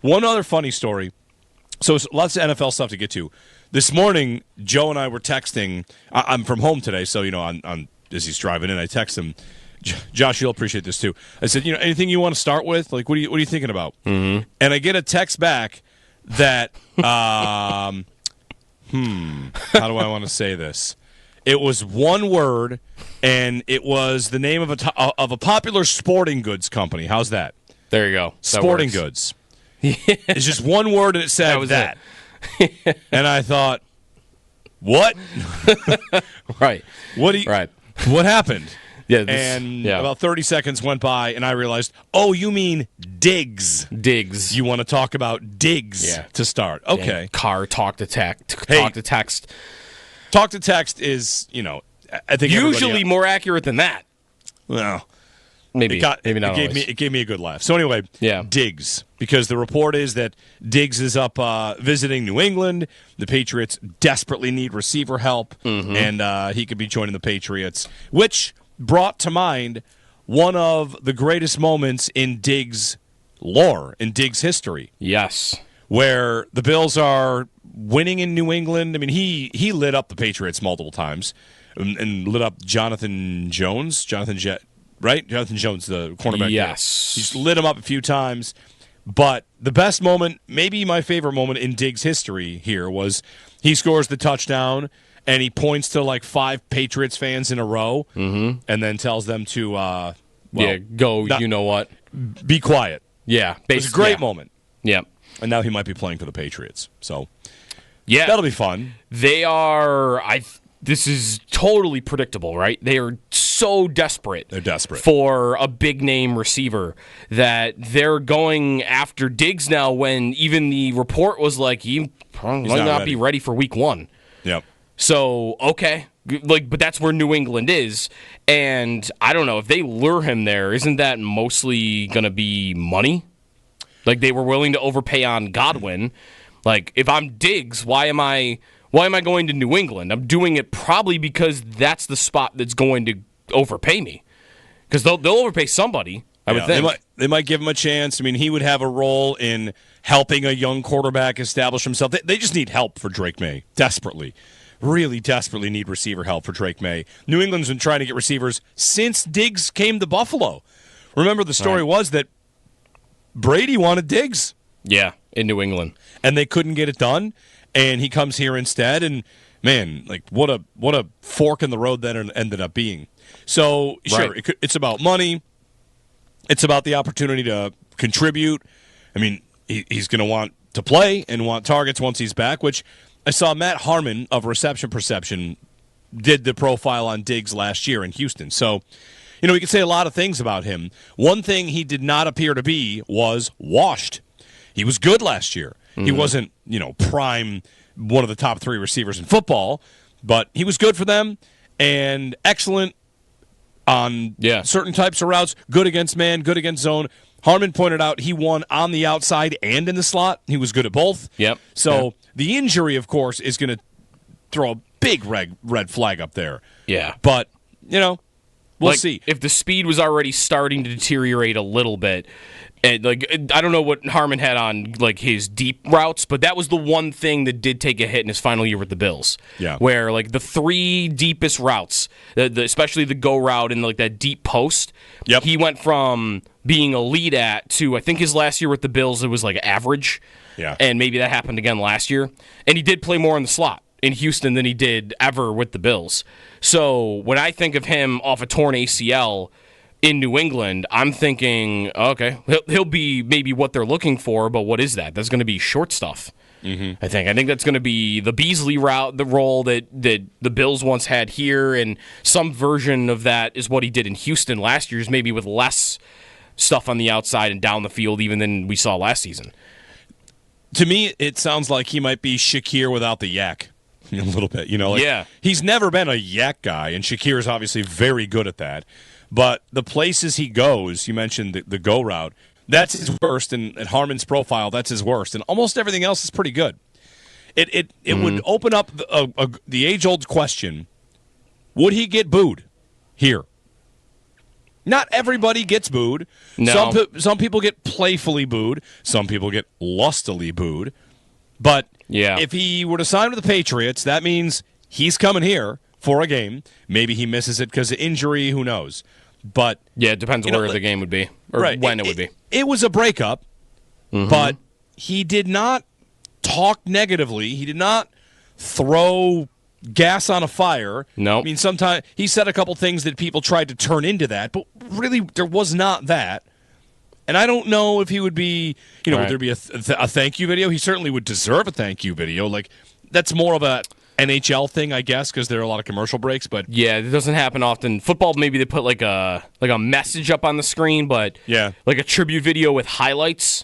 One other funny story. So lots of NFL stuff to get to. This morning, Joe and I were texting. I'm from home today, so on as he's driving in, I text him. Josh, you'll appreciate this too. I said, anything you want to start with? Like, what are you thinking about? Mm-hmm. And I get a text back that, how do I want to say this? It was one word, and it was the name of a popular sporting goods company. How's that? There you go. Sporting goods. It's just one word, and it said that. And I thought, what? Right. What happened? Yeah, about 30 seconds went by, and I realized, oh, you mean Diggs. Diggs. You want to talk about Diggs to start. Okay. Car talk to text. Talk to text. Talk to text is, I think usually more accurate than that. Well, maybe not. It gave me a good laugh. So anyway, Diggs, because the report is that Diggs is up visiting New England. The Patriots desperately need receiver help, and he could be joining the Patriots, which brought to mind one of the greatest moments in Diggs' lore, in Diggs' history. Yes. Where the Bills are winning in New England. I mean, he lit up the Patriots multiple times and lit up Jonathan Jones, right? Jonathan Jones, the cornerback. Yes. He's lit him up a few times. But the best moment, maybe my favorite moment in Diggs' history here, was he scores the touchdown, and he points to like 5 Patriots fans in a row, and then tells them to, go, you know what? Be quiet. Yeah. It was a great moment. Yeah. And now he might be playing for the Patriots. So, yeah, that'll be fun. They are, this is totally predictable, right? They are so desperate. They're desperate for a big-name receiver that they're going after Diggs now when even the report was like, he might not be ready for week 1. Yep. So, okay. But that's where New England is. And I don't know, if they lure him there, isn't that mostly going to be money? Like, they were willing to overpay on Godwin. Like, if I'm Diggs, why am I going to New England? I'm doing it probably because that's the spot that's going to overpay me. Because they'll overpay somebody, I would think. They might give him a chance. I mean, he would have a role in helping a young quarterback establish himself. They just need help for Drake May, desperately. Really desperately need receiver help for Drake May. New England's been trying to get receivers since Diggs came to Buffalo. Remember, the story was that Brady wanted Diggs. Yeah, in New England. And they couldn't get it done, and he comes here instead, and man, like what a fork in the road that ended up being. So, sure, it's about money. It's about the opportunity to contribute. I mean, he's going to want to play and want targets once he's back, which I saw Matt Harmon of Reception Perception did the profile on Diggs last year in Houston. So, we could say a lot of things about him. One thing he did not appear to be was washed. He was good last year. Mm-hmm. He wasn't, prime, one of the top 3 receivers in football, but he was good for them and excellent on certain types of routes, good against man, good against zone. Harmon pointed out he won on the outside and in the slot. He was good at both. Yep. So the injury, of course, is going to throw a big red flag up there. Yeah. But, we'll see. If the speed was already starting to deteriorate a little bit, and I don't know what Harmon had on his deep routes, but that was the one thing that did take a hit in his final year with the Bills. Yeah. Where the 3 deepest routes, especially the go route and that deep post, he went from being elite at to, I think his last year with the Bills, it was average. Yeah. And maybe that happened again last year. And he did play more in the slot in Houston than he did ever with the Bills. So when I think of him off a torn ACL in New England, I'm thinking, okay, he'll be maybe what they're looking for, but what is that? That's going to be short stuff. Mm-hmm. I think that's going to be the Beasley route, the role that the Bills once had here, and some version of that is what he did in Houston last year, maybe with less stuff on the outside and down the field even than we saw last season. To me, it sounds like he might be Shakir without the yak. A little bit, he's never been a yak guy, and Shakir's obviously very good at that. But the places he goes, you mentioned the go route, that's his worst, and at Harmon's profile, that's his worst, and almost everything else is pretty good. It would open up the age-old question, would he get booed here? Not everybody gets booed. No. Some people get playfully booed. Some people get lustily booed. But if he were to sign with the Patriots, that means he's coming here for a game. Maybe he misses it because of injury. Who knows? But yeah, it depends on where the game would be or when it would be. It was a breakup, but he did not talk negatively. He did not throw gas on a fire. No. I mean, sometimes he said a couple things that people tried to turn into that, but really there was not that. And I don't know if he would be, would there be a thank you video? He certainly would deserve a thank you video. Like, that's more of a NHL thing, I guess, because there are a lot of commercial breaks. But yeah, it doesn't happen often. Football, maybe they put like a message up on the screen, but like a tribute video with highlights.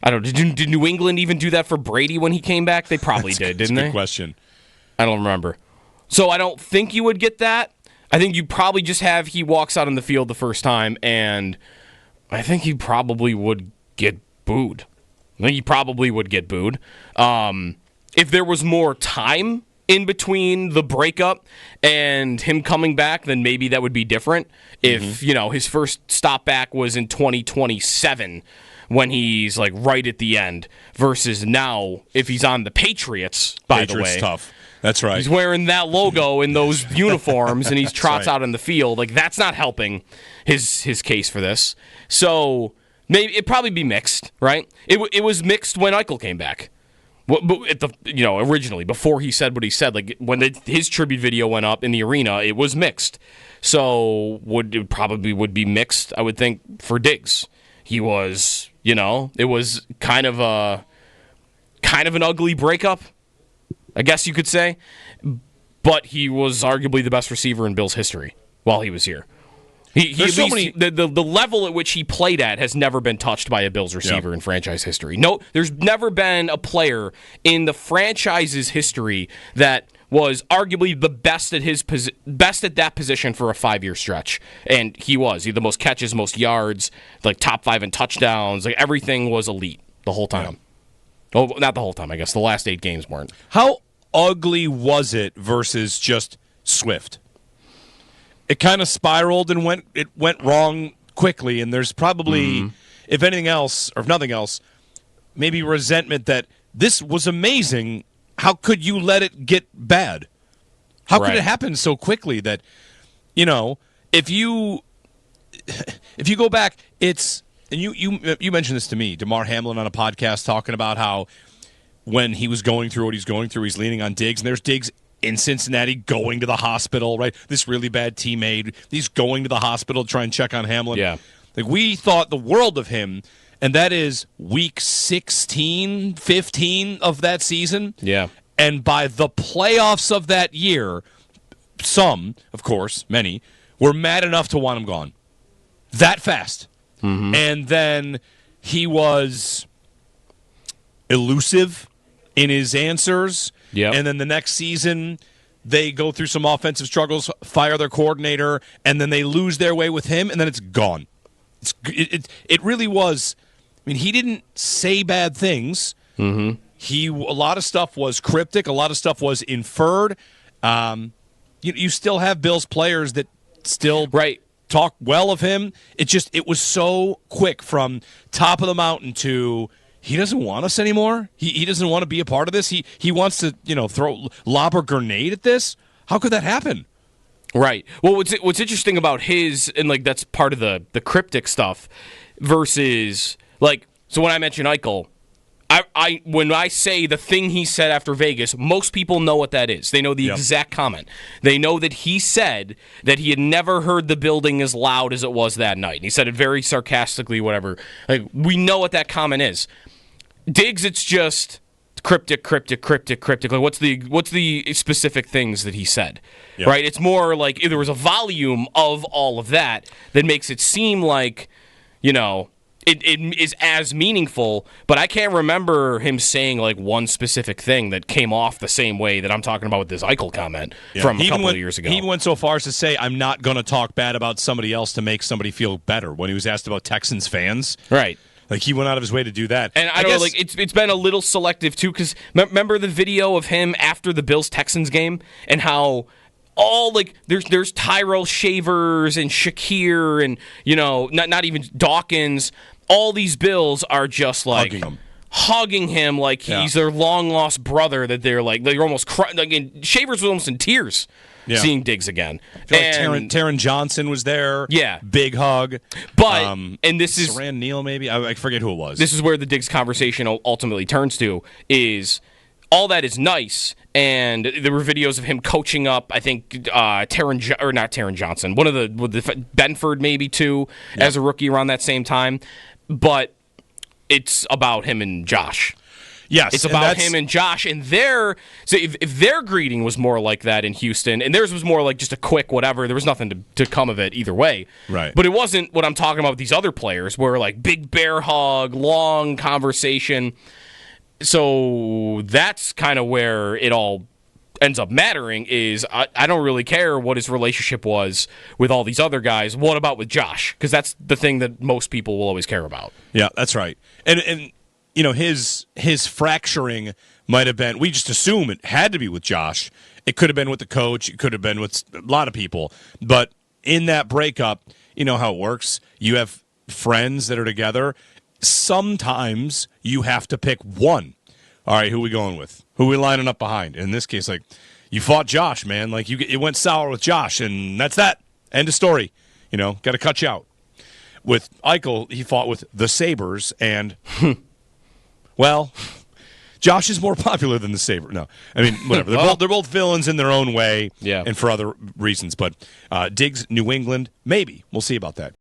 I don't know. Did New England even do that for Brady when he came back? They probably did, didn't they? Good question. I don't remember. So I don't think you would get that. I think you probably just have he walks out on the field the first time, and I think he probably would get booed. If there was more time in between the breakup and him coming back, then maybe that would be different. If, his first stop back was in 2027 when he's like right at the end versus now if he's on the Patriots, by the way. Tough. That's right. He's wearing that logo in those uniforms and he trots out in the field. Like, that's not helping his case for this. So maybe it'd probably be mixed, right? It was mixed when Eichel came back. Originally, before he said what he said, like when his tribute video went up in the arena, it was mixed. So it probably would be mixed, I would think, for Diggs. He was, it was kind of an ugly breakup, I guess you could say. But he was arguably the best receiver in Bills history while he was here. The level at which he played at has never been touched by a Bills receiver in franchise history. No, there's never been a player in the franchise's history that was arguably the best at best at that position for a 5-year stretch, and he was. He had the most catches, most yards, like top 5 in touchdowns. Like, everything was elite the whole time. Yeah. Oh, not the whole time. I guess the last 8 games weren't. How ugly was it versus just Swift? It kind of spiraled and went wrong quickly, and there's probably, if anything else, or if nothing else, maybe resentment that this was amazing. How could you let it get bad? How could it happen so quickly that, if you go back, it's, and you mentioned this to me, Damar Hamlin on a podcast talking about how when he was going through what he's going through, he's leaning on Diggs, and there's Diggs in Cincinnati going to the hospital, right? This really bad teammate. He's going to the hospital to try and check on Hamlin. Yeah. Like, we thought the world of him, and that is week 16, 15 of that season. Yeah. And by the playoffs of that year, some, of course, many, were mad enough to want him gone. That fast. Mm-hmm. And then he was elusive in his answers. Yep. And then the next season, they go through some offensive struggles, fire their coordinator, and then they lose their way with him, and then it's gone. It really was. I mean, he didn't say bad things. Mm-hmm. A lot of stuff was cryptic. A lot of stuff was inferred. You still have Bills players that still talk well of him. It was so quick from top of the mountain to he doesn't want us anymore. He doesn't want to be a part of this. He wants to lob a grenade at this. How could that happen? Right. Well, what's interesting about his, and like that's part of the cryptic stuff versus so when I mention Eichel, when I say the thing he said after Vegas, most people know what that is. They know the exact comment. They know that he said that he had never heard the building as loud as it was that night. And he said it very sarcastically, whatever. Like, we know what that comment is. Diggs, it's just cryptic. Like, what's the specific things that he said? Yep. Right? It's more like if there was a volume of all of that that makes it seem like, it is as meaningful, but I can't remember him saying like one specific thing that came off the same way that I'm talking about with this Eichel comment from a couple of years ago. He went so far as to say, I'm not going to talk bad about somebody else to make somebody feel better when he was asked about Texans fans. Right. Like, he went out of his way to do that. And I don't know, like, it's been a little selective, too, because remember the video of him after the Bills-Texans game and how all like there's Tyrell Shavers and Shakir and not even Dawkins. All these Bills are just like hugging him like he's their long lost brother. That they're almost crying. Like, Shavers was almost in tears. Yeah. Seeing Diggs again. I feel like Taron Johnson was there. Yeah. Big hug. But, and this is... Saran Neal, maybe? I forget who it was. This is where the Diggs conversation ultimately turns to, is all that is nice, and there were videos of him coaching up, I think, not Taron Johnson, one of the Benford maybe, too, as a rookie around that same time. But it's about him and Josh. Yes, it's about him and Josh, and if their greeting was more like that in Houston, and theirs was more like just a quick whatever, there was nothing to come of it either way. Right. But it wasn't what I'm talking about with these other players, where like big bear hug, long conversation. So that's kind of where it all ends up mattering. Is I don't really care what his relationship was with all these other guys. What about with Josh? Because that's the thing that most people will always care about. Yeah, that's right. And his fracturing might have been, we just assume it had to be with Josh. It could have been with the coach. It could have been with a lot of people. But in that breakup, you know how it works. You have friends that are together. Sometimes you have to pick one. All right, who are we going with? Who are we lining up behind? In this case, like, you fought Josh, man. Like, it went sour with Josh, and that's that. End of story. Got to cut you out. With Eichel, he fought with the Sabres, and... Well, Josh is more popular than the Sabre. No, I mean, whatever. They're both villains in their own way and for other reasons. But Diggs, New England, maybe. We'll see about that.